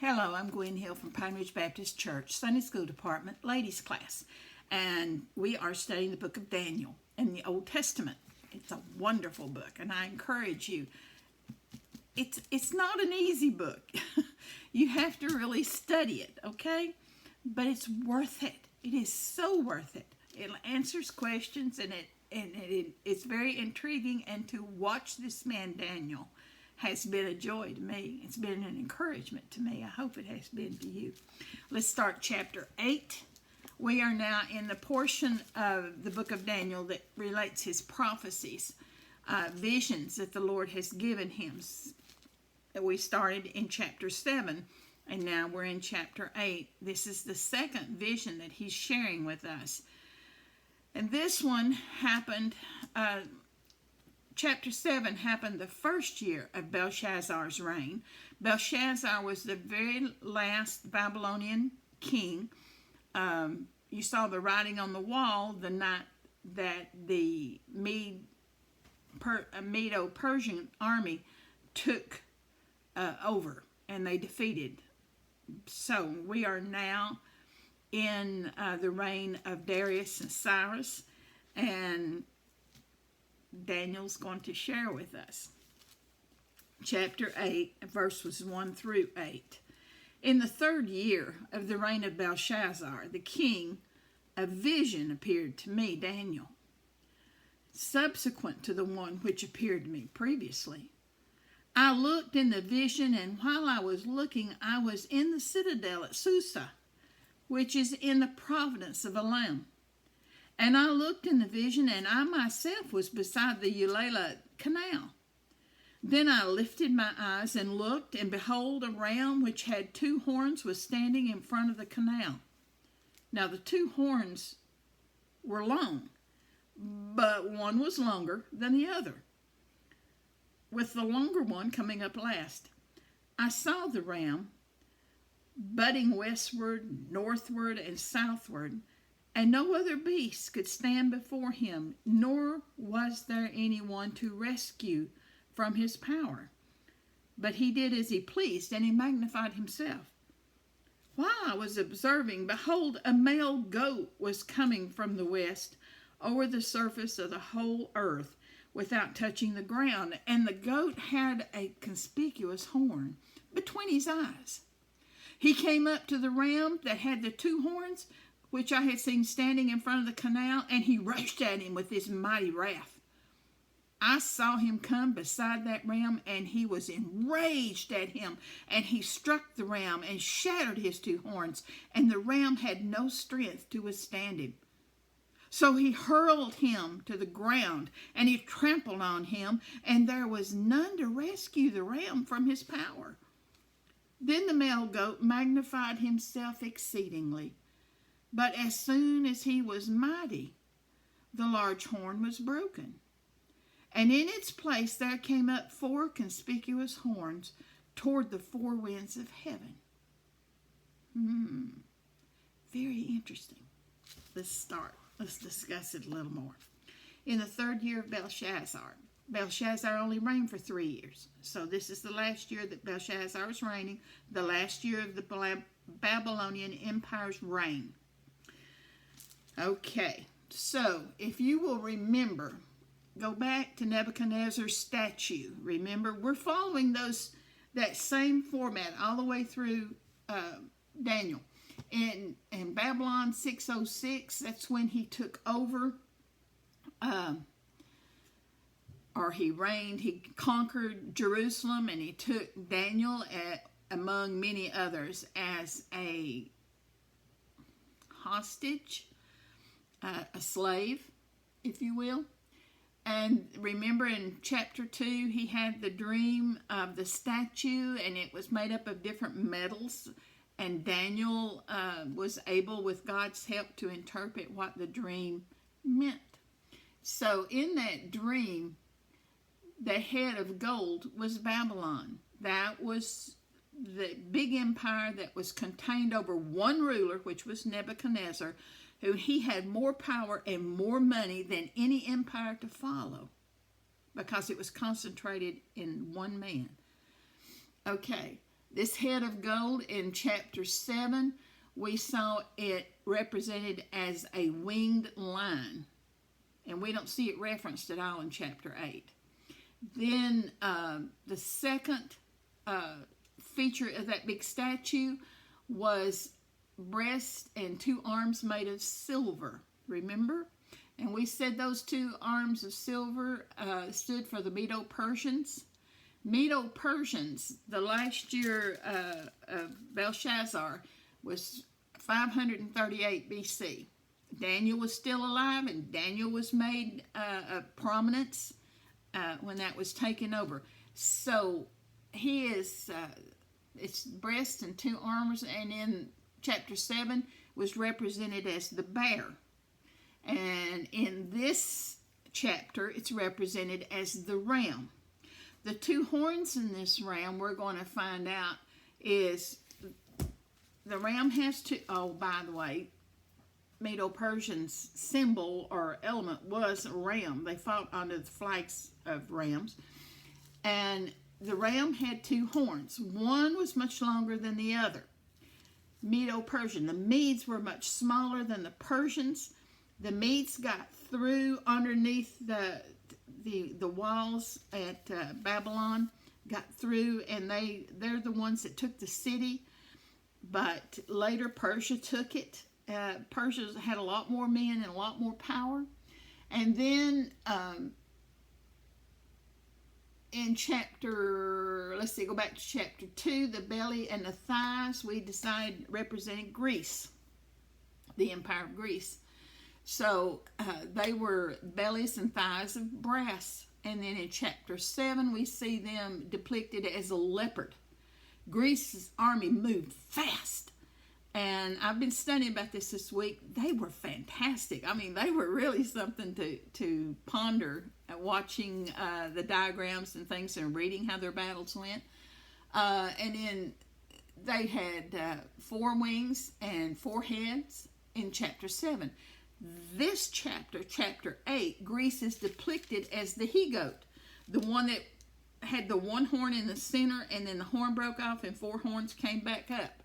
Hello, I'm Gwen Hill from Pine Ridge Baptist Church, Sunday School Department, Ladies Class, and we are studying the book of Daniel in the Old Testament. It's a wonderful book, and I encourage you. It's not an easy book. You have to really study it, okay? But it's worth it. It is so worth it. It answers questions, and it's very intriguing. And to watch this man Daniel has been a joy to me. It's been an encouragement to me. I hope it has been to you. Let's start chapter 8. We are now in the portion of the book of Daniel that relates his prophecies, visions that the Lord has given him. We started in chapter 7, and now we're in chapter 8. This is the second vision that he's sharing with us. And this one happened, chapter 7 happened the first year of Belshazzar's reign. Belshazzar was the very last Babylonian king. You saw the writing on the wall the night that the Medo-Persian army took over, and they defeated. So we are now in the reign of Darius and Cyrus, and Daniel's going to share with us. Chapter 8, verses 1 through 8. In the third year of the reign of Belshazzar, the king, a vision appeared to me, Daniel, subsequent to the one which appeared to me previously. I looked in the vision, and while I was looking, I was in the citadel at Susa, which is in the province of Elam. And I looked in the vision, and I myself was beside the Eulela canal. Then I lifted my eyes and looked, and behold, a ram which had 2 horns was standing in front of the canal. Now the 2 horns were long, but one was longer than the other, with the longer one coming up last. I saw the ram butting westward, northward, and southward, and no other beast could stand before him, nor was there anyone to rescue from his power. But he did as he pleased, and he magnified himself. While I was observing, behold, a male goat was coming from the west over the surface of the whole earth without touching the ground, and the goat had a conspicuous horn between his eyes. He came up to the ram that had the 2 horns, which I had seen standing in front of the canal, and he rushed at him with his mighty wrath. I saw him come beside that ram, and he was enraged at him, and he struck the ram and shattered his 2 horns, and the ram had no strength to withstand him. So he hurled him to the ground, and he trampled on him, and there was none to rescue the ram from his power. Then the male goat magnified himself exceedingly. But as soon as he was mighty, the large horn was broken. And in its place there came up 4 conspicuous horns toward the 4 winds of heaven. Very interesting. Let's start. Let's discuss it a little more. In the third year of Belshazzar, Belshazzar only reigned for 3 years. So this is the last year that Belshazzar was reigning, the last year of the Babylonian Empire's reign. Okay, so if you will remember, go back to Nebuchadnezzar's statue. Remember, we're following that same format all the way through Daniel. In Babylon 606, that's when he took over, or he reigned. He conquered Jerusalem, and he took Daniel among many others as a hostage, a slave, if you will. And remember in chapter 2, he had the dream of the statue, and it was made up of different metals. And Daniel was able, with God's help, to interpret what the dream meant. So in that dream, the head of gold was Babylon. That was the big empire that was contained over one ruler, which was Nebuchadnezzar, who he had more power and more money than any empire to follow, because it was concentrated in one man. Okay, This head of gold in chapter 7, we saw it represented as a winged lion. And we don't see it referenced at all in chapter 8. Then the second feature of that big statue was breast and 2 arms made of silver. Remember? And we said those 2 arms of silver stood for the Medo-Persians. Medo-Persians, the last year of Belshazzar was 538 BC. Daniel was still alive, and Daniel was made a prominence when that was taken over. So he is, it's breast and 2 arms, and in chapter 7 was represented as the bear. And in this chapter, it's represented as the ram. The 2 horns in this ram, we're going to find out, is the ram has 2. Oh, by the way, Medo-Persian's symbol or element was a ram. They fought under the flags of rams. And the ram had 2 horns. One was much longer than the other. Medo-Persian. The Medes were much smaller than the Persians. The Medes got through underneath the walls at Babylon, got through, and they're the ones that took the city. But later Persia took it. Persia had a lot more men and a lot more power. And then in chapter, go back to chapter 2, the belly and the thighs, we decided represented Greece, the Empire of Greece. So they were bellies and thighs of brass. And then in chapter 7, we see them depicted as a leopard. Greece's army moved fast. And I've been studying about this week. They were fantastic. I mean, they were really something to ponder, watching the diagrams and things and reading how their battles went. And then they had 4 wings and 4 heads in chapter 7. This chapter, chapter 8, Greece is depicted as the he-goat, the one that had the 1 horn in the center, and then the horn broke off and 4 horns came back up.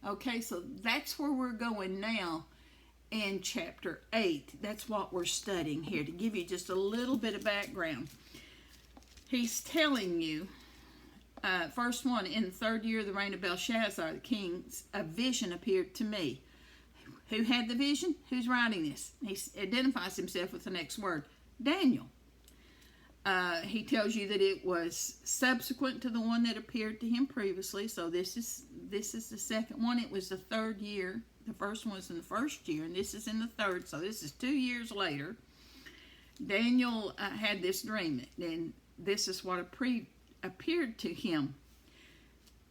Okay, so that's where we're going now in chapter 8. That's what we're studying here, to give you just a little bit of background. He's telling you, first one, in the 3rd year of the reign of Belshazzar, the king, a vision appeared to me. Who had the vision? Who's writing this? He identifies himself with the next word, Daniel. He tells you that it was subsequent to the one that appeared to him previously. So this is the second one. It was the 3rd year. The first one was in the 1st year, and this is in the 3rd. So this is 2 years later. Daniel had this dream, and this is what appeared to him.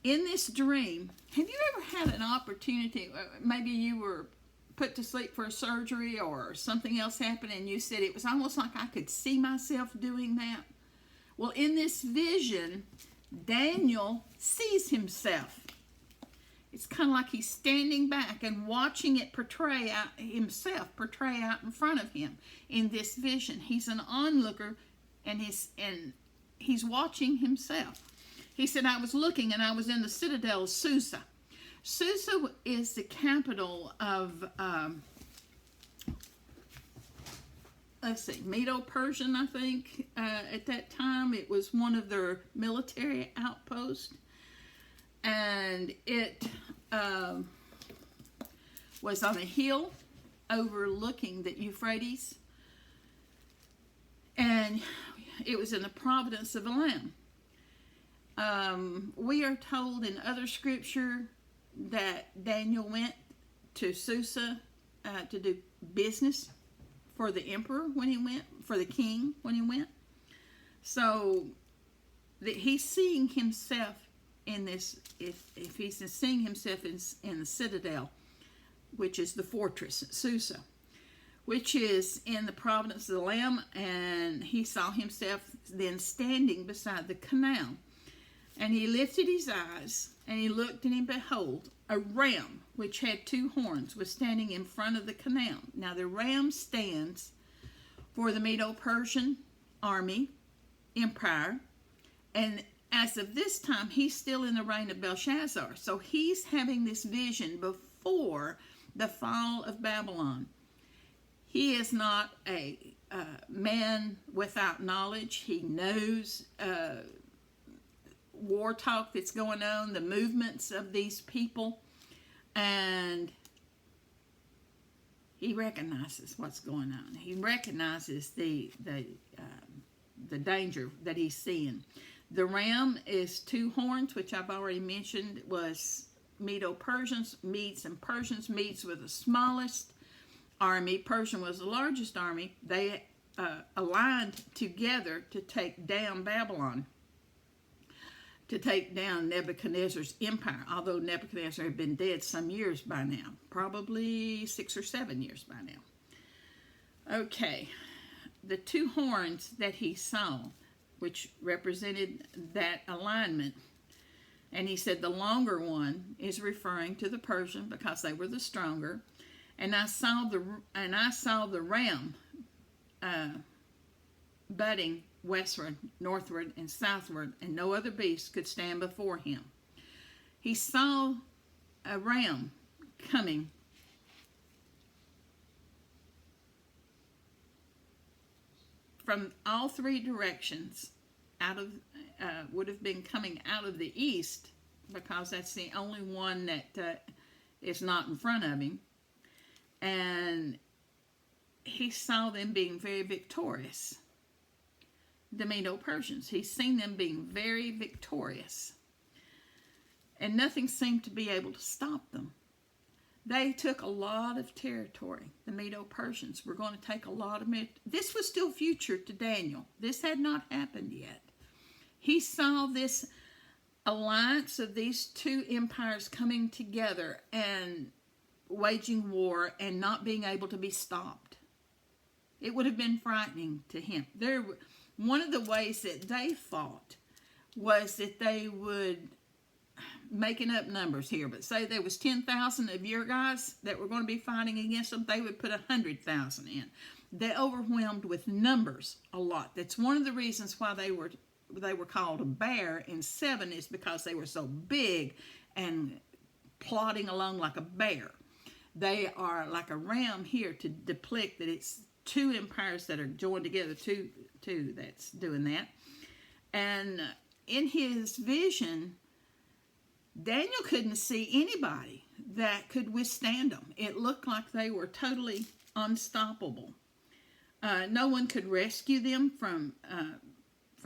In this dream, have you ever had an opportunity, maybe you were put to sleep for a surgery or something else happened, and you said it was almost like I could see myself doing that? Well, in this vision, Daniel sees himself. It's kind of like he's standing back and watching it portray out in front of him in this vision. He's an onlooker, and he's watching himself. He said, I was looking, and I was in the citadel of Susa. Susa is the capital of, Medo-Persian, I think. At that time, it was one of their military outposts. And it was on a hill overlooking the Euphrates. And it was in the province of Elam. We are told in other scripture that Daniel went to Susa to do business for the emperor when he went, for the king when he went. So that he's seeing himself in this, if he's seeing himself in the citadel, which is the fortress at Susa, which is in the province of Elam, and he saw himself then standing beside the canal. And he lifted his eyes, and he looked, and behold, a ram, which had 2 horns, was standing in front of the canal. Now the ram stands for the Medo-Persian army, empire, and as of this time, he's still in the reign of Belshazzar. So he's having this vision before the fall of Babylon. He is not a man without knowledge. He knows war talk that's going on, the movements of these people, and he recognizes what's going on. He recognizes the danger that he's seeing. The ram is 2 horns, which I've already mentioned was Medo-Persians. Medes and Persians. Medes were the smallest army. Persian was the largest army. They aligned together to take down Babylon, to take down Nebuchadnezzar's empire, although Nebuchadnezzar had been dead some years by now, probably 6 or 7 years by now. Okay, the 2 horns that he saw, which represented that alignment, and he said the longer one is referring to the Persian because they were the stronger. And I saw the ram budding westward, northward, and southward, and no other beast could stand before him. He saw a ram coming from all 3 directions. Would have been coming out of the east, because that's the only one that is not in front of him. And he saw them being very victorious. The Medo-Persians. He's seen them being very victorious. And nothing seemed to be able to stop them. They took a lot of territory. The Medo-Persians were going to take a lot of... This was still future to Daniel. This had not happened yet. He saw this alliance of these 2 empires coming together and waging war and not being able to be stopped. It would have been frightening to him. One of the ways that they fought was that they would, making up numbers here, but say there was 10,000 of your guys that were going to be fighting against them, they would put 100,000 in. They overwhelmed with numbers a lot. That's one of the reasons why they were called a bear, and 7 is because they were so big and plodding along like a bear. They are like a ram here to depict that it's 2 empires that are joined together, two that's doing that. And in his vision, Daniel couldn't see anybody that could withstand them. It looked like they were totally unstoppable. No one could rescue them from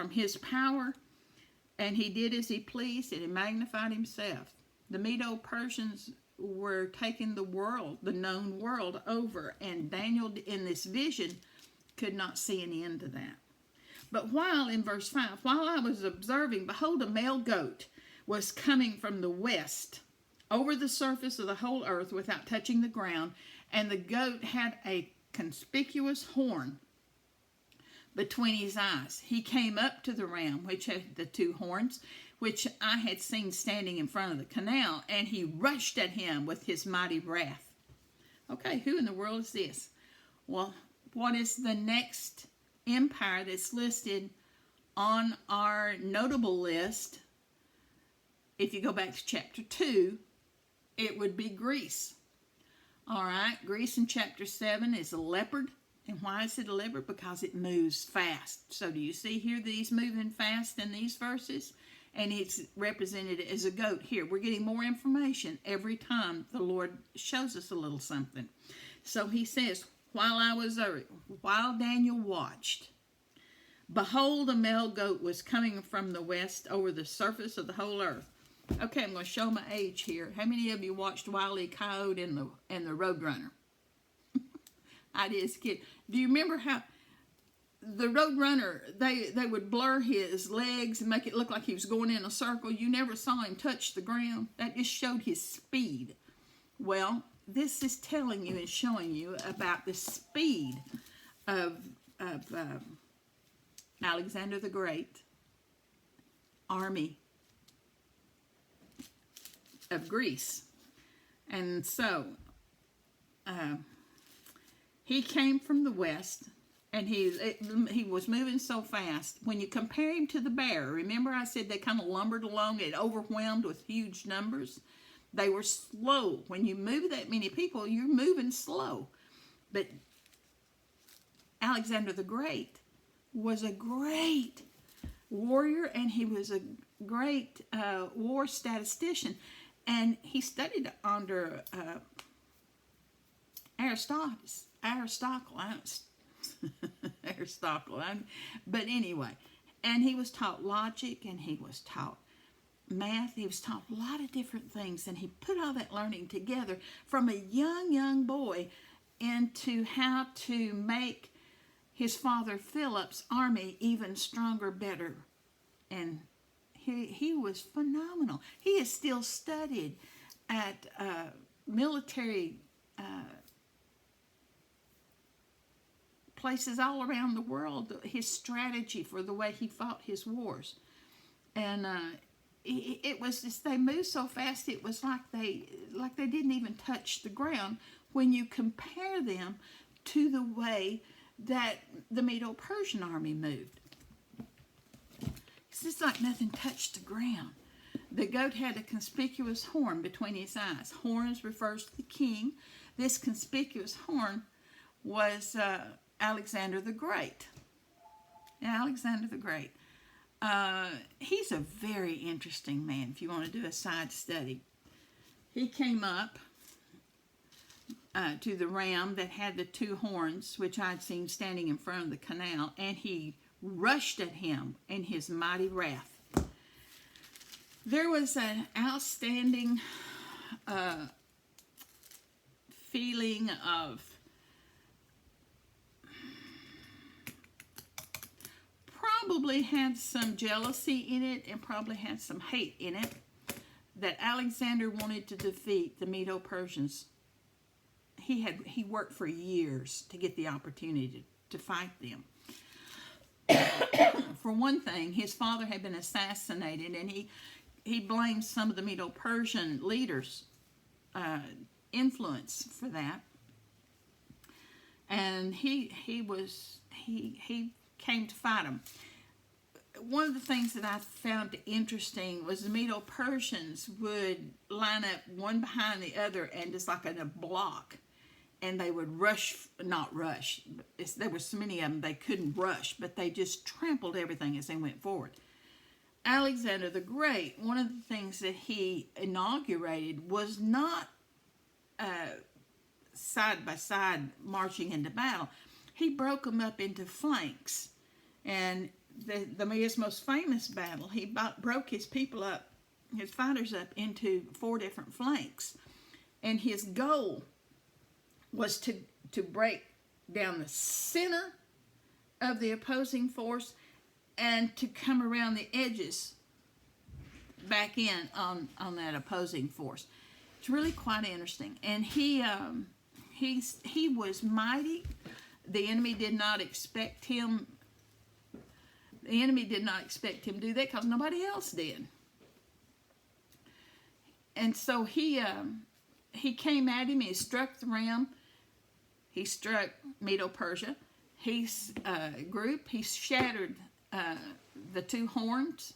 his power, and he did as he pleased, and he magnified himself. The Medo-Persians were taking the world, the known world, over, and Daniel in this vision could not see an end to that. But in verse 5, while I was observing, behold, a male goat was coming from the west over the surface of the whole earth without touching the ground, and the goat had a conspicuous horn between his eyes. He came up to the ram, which had the 2 horns, which I had seen standing in front of the canal, and he rushed at him with his mighty wrath. Okay, who in the world is this? Well, what is the next empire that's listed on our notable list? If you go back to chapter 2, it would be Greece. All right, Greece in chapter 7 is a leopard. And why is it a leopard? Because it moves fast. So do you see here that he's moving fast in these verses? And it's represented as a goat here. We're getting more information every time the Lord shows us a little something. So he says, while Daniel watched, behold, a male goat was coming from the west over the surface of the whole earth. Okay, I'm going to show my age here. How many of you watched Wile E. Coyote and the Roadrunner? I did as a kid. Do you remember how the Roadrunner, they would blur his legs and make it look like he was going in a circle? You never saw him touch the ground. That just showed his speed. Well, this is telling you and showing you about the speed of Alexander the Great army of Greece. And so he came from the west And he was moving so fast. When you compare him to the bear, remember I said they kind of lumbered along and overwhelmed with huge numbers? They were slow. When you move that many people, you're moving slow. But Alexander the Great was a great warrior, and he was a great war statistician. And he studied under Aristotle. But anyway, and he was taught logic, and he was taught math. He was taught a lot of different things, and he put all that learning together from a young boy into how to make his father Philip's army even stronger, better. And he was phenomenal. He is still studied at military places all around the world, his strategy for the way he fought his wars. And it was just, they moved so fast, it was like they didn't even touch the ground when you compare them to the way that the Medo-Persian army moved. It's just like nothing touched the ground. The goat had a conspicuous horn between his eyes. Horns refers to the king. This conspicuous horn was Alexander the Great. Alexander the Great. He's a very interesting man if you want to do a side study. He came up to the ram that had the two horns, which I'd seen standing in front of the canal, and he rushed at him in his mighty wrath. There was an outstanding feeling of probably had some jealousy in it and probably had some hate in it, that Alexander wanted to defeat the Medo-Persians. He worked for years to get the opportunity to fight them. For one thing, his father had been assassinated, and he blamed some of the Medo-Persian leaders' influence for that. And he came to fight him. One of the things that I found interesting was the Medo-Persians would line up one behind the other and just like in a block, and they would not rush. There were so many of them they couldn't rush, but they just trampled everything as they went forward. Alexander the Great, one of the things that he inaugurated was not side by side marching into battle. He broke them up into flanks. And his most famous battle, he broke his fighters up into 4 different flanks. And his goal was to break down the center of the opposing force and to come around the edges back in on that opposing force. It's really quite interesting. And he was mighty. The enemy did not expect him. The enemy did not expect him to do that because nobody else did. And so he came at him. He struck the ram. He struck Medo-Persia. He shattered the 2 horns,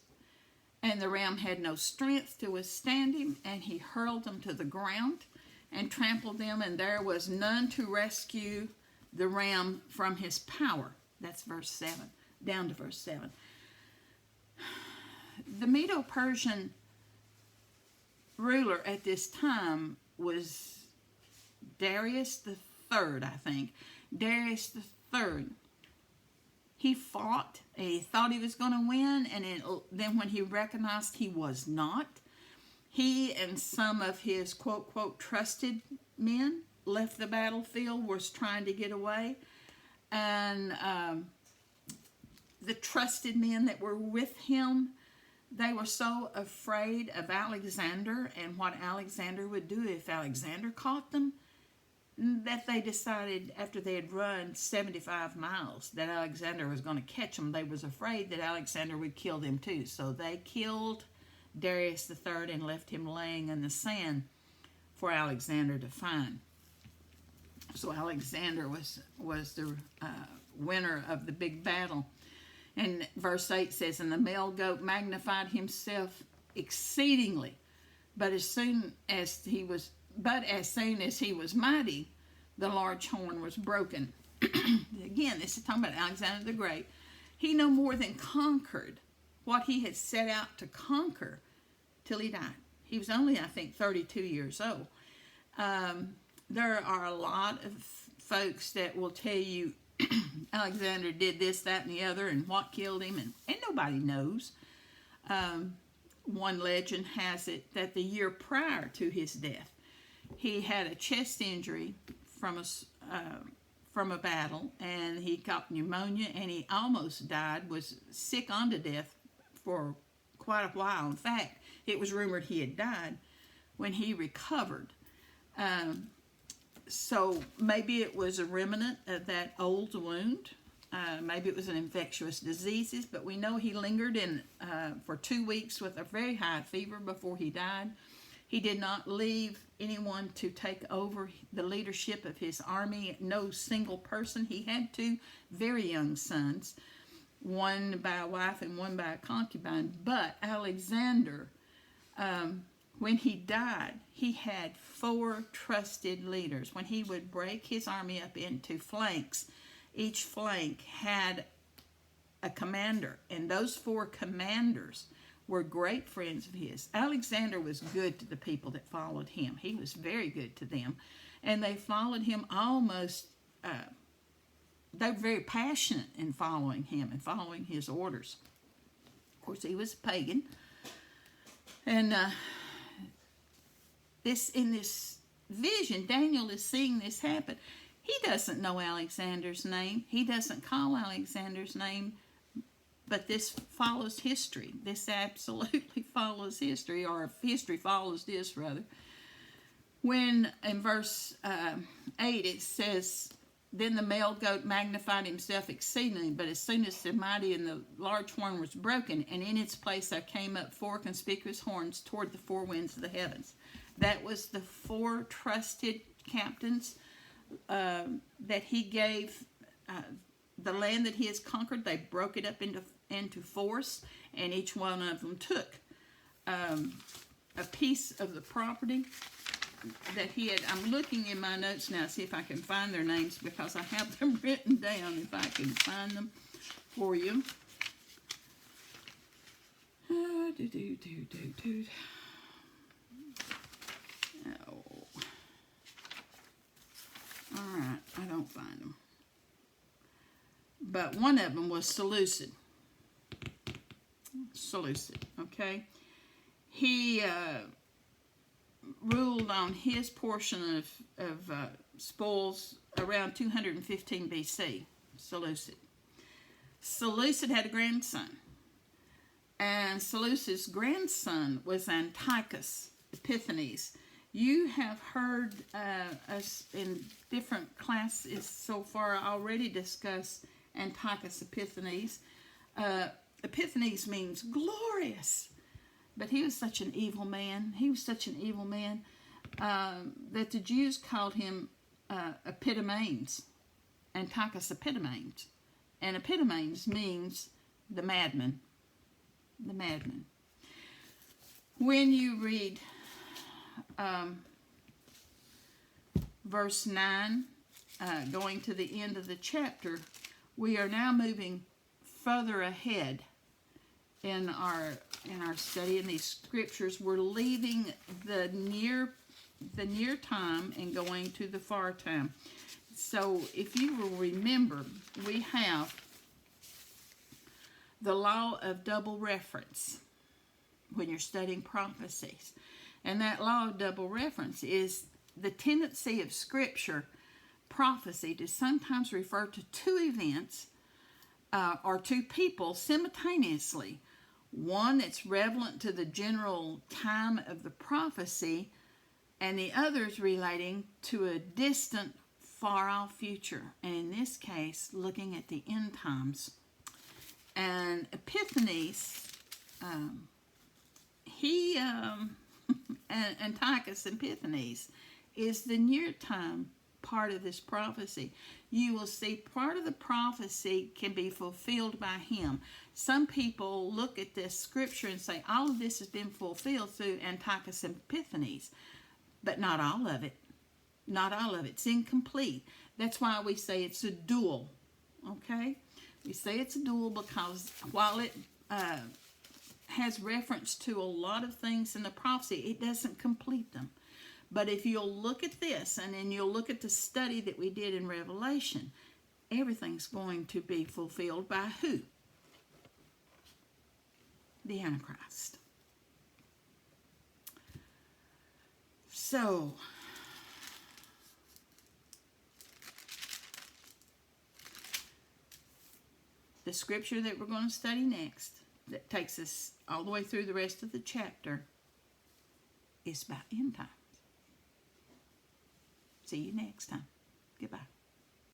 and the ram had no strength to withstand him, and he hurled them to the ground and trampled them, and there was none to rescue the ram from his power. That's verse 7, down to verse 7. The Medo-Persian ruler at this time was Darius the Third, I think. Darius the Third. He fought, and he thought he was going to win, and then when he recognized he was not, he and some of his quote trusted men left the battlefield, was trying to get away, and the trusted men that were with him, they were so afraid of Alexander and what Alexander would do if Alexander caught them, that they decided after they had run 75 miles that Alexander was going to catch them. They was afraid that Alexander would kill them too. So they killed Darius III and left him laying in the sand for Alexander to find. So Alexander was winner of the big battle. And verse 8 says, and the male goat magnified himself exceedingly, but as soon as he was mighty, the large horn was broken. Again, this is talking about Alexander the Great. He no more than conquered what he had set out to conquer till he died. He was only, I think, 32 years old. There are a lot of folks that will tell you Alexander did this, that, and the other, and what killed him, and nobody knows. One legend has it that the year prior to his death, he had a chest injury from a battle, and he got pneumonia, and he almost died, was sick unto death for quite a while. In fact, it was rumored he had died when he recovered. So maybe it was a remnant of that old wound. Maybe it was an infectious diseases, but we know he lingered in for 2 weeks with a very high fever before he died. He did not leave anyone to take over the leadership of his army. No single person. He had 2 very young sons, one by a wife and one by a concubine. But Alexander, when he died, he had 4 trusted leaders. When he would break his army up into flanks, each flank had a commander, and those 4 commanders were great friends of his. Alexander was good to the people that followed him. He was very good to them, and they followed him almost, they were very passionate in following him and following his orders. Of course, he was a pagan, and in this vision, Daniel is seeing this happen. He doesn't know Alexander's name. He doesn't call Alexander's name, but this follows history. This absolutely follows history, or history follows this, rather. When in verse 8 it says, then the male goat magnified himself exceedingly, but as soon as the mighty and the large horn was broken, and in its place there came up 4 conspicuous horns toward the 4 winds of the heavens. That was the 4 trusted captains that he gave the land that he has conquered. They broke it up into force, and each one of them took a piece of the property that he had. I'm looking in my notes now to see if I can find their names, because I have them written down, if I can find them for you. Oh. Alright, I don't find them. But one of them was Seleucid. Okay? He ruled on his portion of spoils around 215 BC. Seleucid had a grandson. And Seleucid's grandson was Antiochus Epiphanes. You have heard us in different classes so far already discuss Antiochus Epiphanes. Epiphanes means glorious. But he was such an evil man. That the Jews called him Epitomanes. Antiochus Epitomanes. And Epitomanes means the madman. The madman. When you read verse 9, going to the end of the chapter, we are now moving further ahead in our study in these scriptures. We're leaving the near time and going to the far time. So if you will remember, we have the law of double reference when you're studying prophecies. And that law of double reference is the tendency of Scripture, prophecy, to sometimes refer to 2 events or 2 people simultaneously. One that's relevant to the general time of the prophecy, and the others relating to a distant, far-off future. And in this case, looking at the end times. And Epiphanes, Antiochus Epiphanes is the near time part of this prophecy, you will see part of the prophecy can be fulfilled by him. Some people look at this scripture and say all of this has been fulfilled through Antiochus Epiphanes, but not all of it. Not all of it. It's incomplete. That's why we say it's a dual. Okay? We say it's a dual because while it has reference to a lot of things in the prophecy, it doesn't complete them. But if you'll look at this, and then you'll look at the study that we did in Revelation, everything's going to be fulfilled by who? The Antichrist. So, the scripture that we're going to study next, that takes us all the way through the rest of the chapter, is about end times. See you next time. Goodbye.